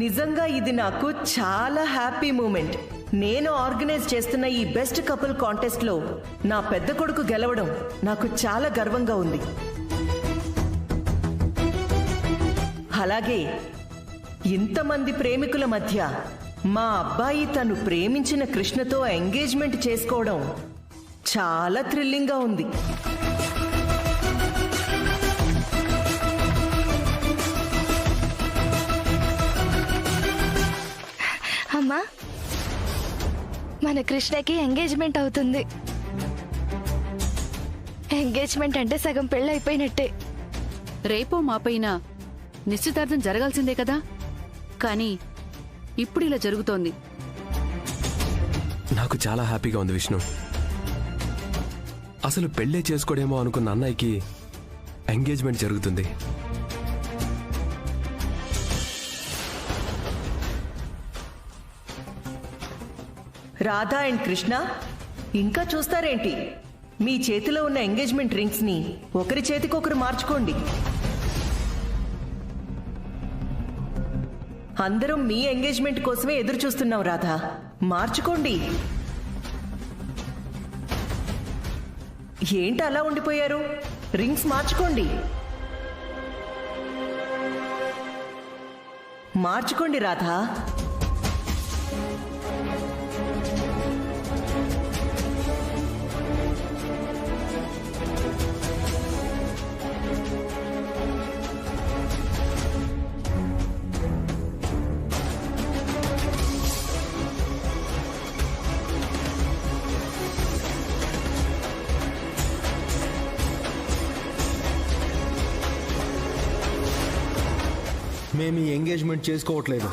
నిజంగా ఇది నాకు చాలా హ్యాపీ మూమెంట్. నేను ఆర్గనైజ్ చేస్తున్న ఈ బెస్ట్ కపుల్ కాంటెస్ట్ లో నా పెద్ద కొడుకు గెలవడం నాకు చాలా గర్వంగా ఉంది. అలాగే ఇంతమంది ప్రేమికుల మధ్య మా అబ్బాయి తను ప్రేమించిన కృష్ణతో ఎంగేజ్మెంట్ చేసుకోవడం చాలా థ్రిల్లింగ్గా ఉంది. అమ్మా, మన కృష్ణకి ఎంగేజ్మెంట్ అవుతుంది. ఎంగేజ్మెంట్ అంటే సగం పెళ్ళి అయిపోయినట్టే. రేపో మాపైనా నిశ్చితార్థం జరగాల్సిందే కదా, కానీ ఇప్పుడు ఇలా జరుగుతోంది. నాకు చాలా హ్యాపీగా ఉంది విష్ణు. అసలు పెళ్ళే చేసుకోడేమో అనుకున్న అన్నయ్యకి ఎంగేజ్మెంట్ జరుగుతుంది. రాధా అండ్ కృష్ణ, ఇంకా చూస్తారేంటి? మీ చేతిలో ఉన్న ఎంగేజ్మెంట్ రింగ్స్ ని ఒకరి చేతికొకరు మార్చుకోండి. అందరం మీ ఎంగేజ్మెంట్ కోసమే ఎదురు చూస్తున్నాం. రాధా, మార్చుకోండి. ఏంటి అలా ఉండిపోయారు? రింగ్స్ మార్చుకోండి. మార్చుకోండి రాధా. మేము ఈ ఎంగేజ్మెంట్ చేసుకోవట్లేదు.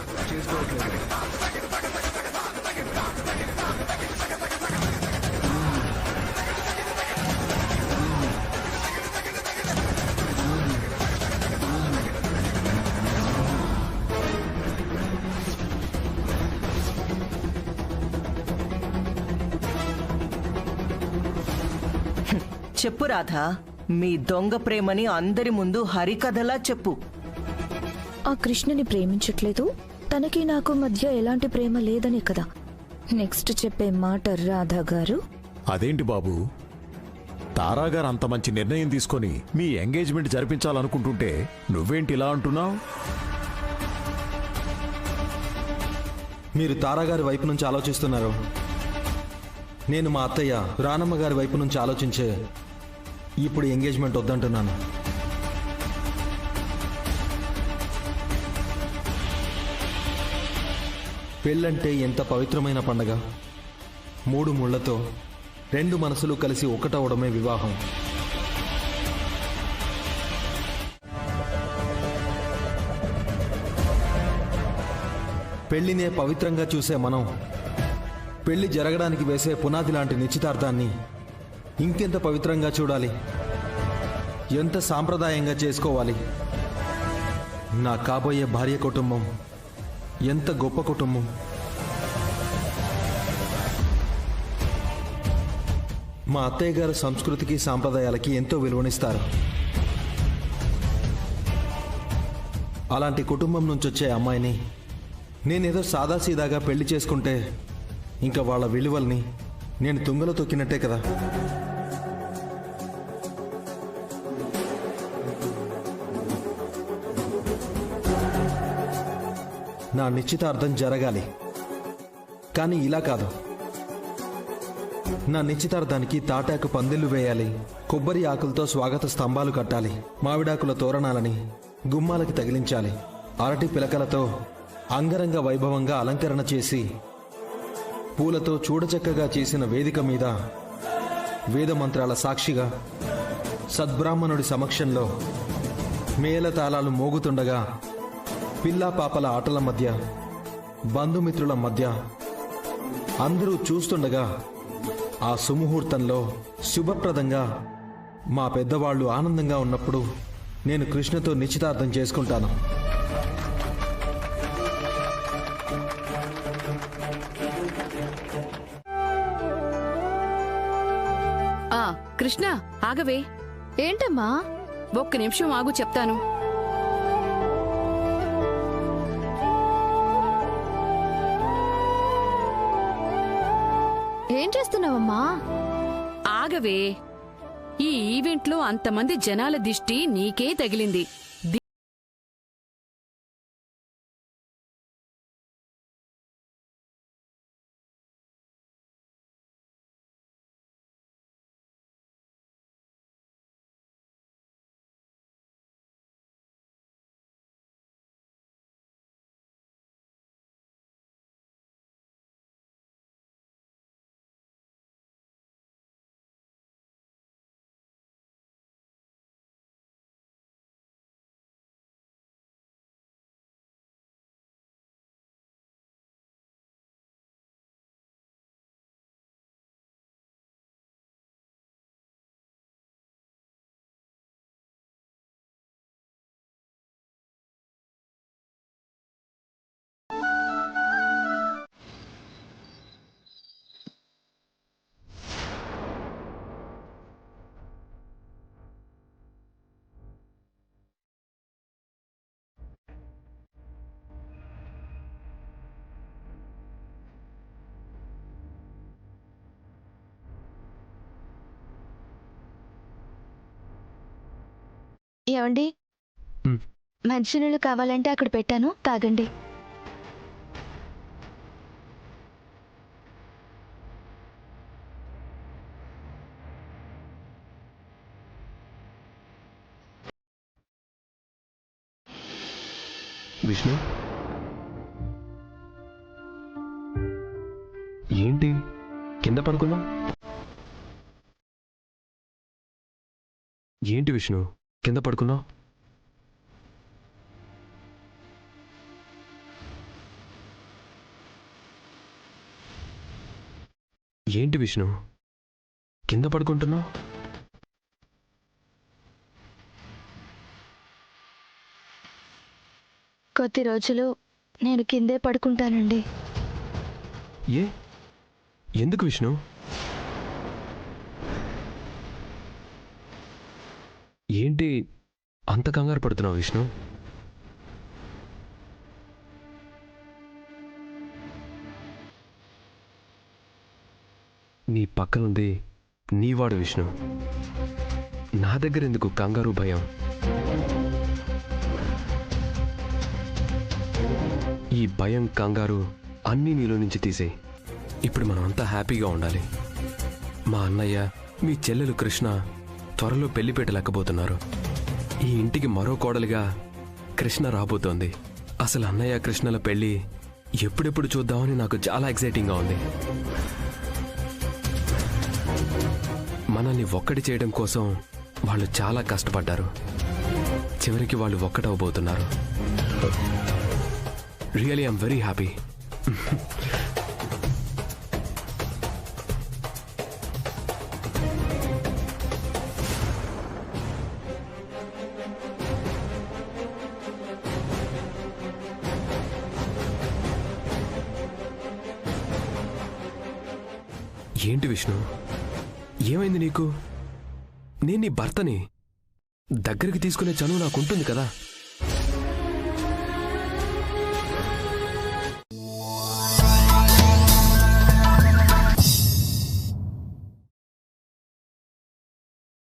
చెప్పు రాధా, మీ దొంగ ప్రేమని అందరి ముందు హరికథలా చెప్పు. ఆ కృష్ణని ప్రేమించట్లేదు, తనకి నాకు మధ్య ఎలాంటి ప్రేమ లేదనే కదా నెక్స్ట్ చెప్పే మాట రాధా గారు. అదేంటి బాబు, తారాగారు అంత మంచి నిర్ణయం తీసుకొని మీ ఎంగేజ్మెంట్ జరిపించాలనుకుంటుంటే నువ్వేంటి ఇలా అంటున్నావు? మీరు తారాగారి వైపు నుంచి ఆలోచిస్తున్నారు. నేను మా అత్తయ్య రానమ్మ గారి వైపు నుంచి ఆలోచించే ఇప్పుడు ఎంగేజ్మెంట్ వద్దంటున్నాను. పెళ్ళంటే ఎంత పవిత్రమైన పండగ. 3 ముళ్లతో 2 మనసులు కలిసి ఒకటవడమే వివాహం. పెళ్లినే పవిత్రంగా చూసే మనం పెళ్లి జరగడానికి వేసే పునాది లాంటి నిశ్చితార్థాన్ని ఇంకెంత పవిత్రంగా చూడాలి, ఎంత సాంప్రదాయంగా చేసుకోవాలి. నా కాబోయే భార్య కుటుంబం ఎంత గొప్ప కుటుంబం. మా అత్తయ్య గారు సంస్కృతికి సాంప్రదాయాలకి ఎంతో విలువనిస్తారు. అలాంటి కుటుంబం నుంచి వచ్చే అమ్మాయిని నేనేదో సాదాసీదాగా పెళ్లి చేసుకుంటే ఇంకా వాళ్ళ విలువల్ని నేను తుంగలో తొక్కినట్టే కదా. నా నిశ్చితార్థం జరగాలి, కానీ ఇలా కాదు. నా నిశ్చితార్థానికి తాటాకు పందిళ్లు వేయాలి, కొబ్బరి ఆకులతో స్వాగత స్తంభాలు కట్టాలి, మామిడాకుల తోరణాలని గుమ్మాలకి తగిలించాలి, అరటి పిలకలతో అంగరంగ వైభవంగా అలంకరణ చేసి పూలతో చూడచక్కగా చేసిన వేదిక మీద వేదమంత్రాల సాక్షిగా సద్బ్రాహ్మణుడి సమక్షంలో మేళతాళాలు మోగుతుండగా పిల్లా పాపల ఆటల మధ్య బంధుమిత్రుల మధ్య అందరూ చూస్తుండగా ఆ సుముహూర్తంలో శుభప్రదంగా మా పెద్దవాళ్లు ఆనందంగా ఉన్నప్పుడు నేను కృష్ణతో నిశ్చితార్థం చేసుకుంటాను. కృష్ణ, ఆగవే. ఏంటమ్మా? ఒక్క నిమిషం ఆగు, చెప్తాను. ఏం చేస్తున్నావమ్మా? ఆగవే. ఈ ఈవెంట్లో అంతమంది జనాల దిష్టి నీకే తగిలింది. ఏమండి, హ్మ్. మంచినీళ్ళు కావాలంటే అక్కడ పెట్టాను, తాగండి. విష్ణు, ఏంటి కింద పడుకున్నావు? ఏంటి విష్ణు కింద పడుకున్నావు? ఏంటి విష్ణు కింద పడుకుంటున్నావు? కొద్ది రోజులు నేను కిందే పడుకుంటానండి. ఏ ఎందుకు విష్ణు? ఏంటి అంత కంగారు పడుతున్నావు విష్ణు? నీ పక్కనుంది నీవాడు విష్ణు. నా దగ్గర ఎందుకు కంగారు భయం? ఈ భయం కంగారు అన్నీ నీలో నుంచి తీసేయి. ఇప్పుడు మనం అంతా హ్యాపీగా ఉండాలి. మా అన్నయ్య, మీ చెల్లెలు కృష్ణ త్వరలో పెళ్లిపేట లెక్కబోతున్నారు. ఈ ఇంటికి మరో కోడలిగా కృష్ణ రాబోతోంది. అసలు అన్నయ్య కృష్ణల పెళ్లి ఎప్పుడెప్పుడు చూద్దామని నాకు చాలా ఎక్సైటింగ్గా ఉంది. మనల్ని ఒక్కటి చేయడం కోసం వాళ్ళు చాలా కష్టపడ్డారు. చివరికి వాళ్ళు ఒక్కటవబోతున్నారు. Really I'm very happy. ఏంటి విష్ణు ఏమైంది నీకు? నేను నీ భర్తని. దగ్గరికి తీసుకునే చనువు నాకుంటుంది కదా.